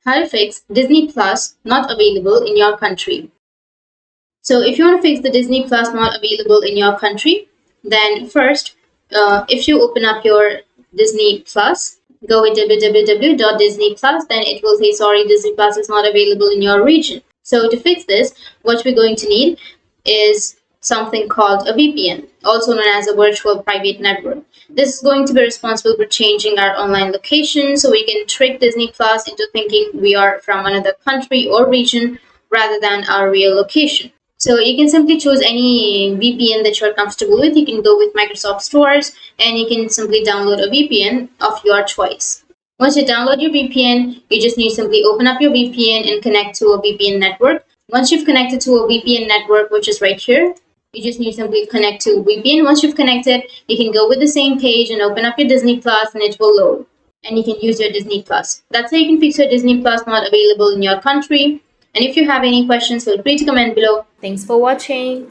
How to fix Disney Plus not available in your country. So if you want to fix the Disney Plus not available in your country, then first, if you open up your Disney Plus, go with www.disney+, then it will say, sorry, Disney Plus is not available in your region. So to fix this, what we're going to need is something called a VPN, also known as a virtual private network. This is going to be responsible for changing our online location so we can trick Disney Plus into thinking we are from another country or region rather than our real location. So you can simply choose any VPN that you're comfortable with. You can go with Microsoft stores and you can simply download a VPN of your choice. Once you download your VPN, you just need to simply open up your VPN and connect to a VPN network. Once you've connected to a VPN network, which is right here, you just need to simply connect to VPN. Once you've connected, you can go with the same page and open up your Disney Plus and it will load. And you can use your Disney Plus. That's how you can fix your Disney Plus not available in your country. And if you have any questions, feel free to comment below. Thanks for watching.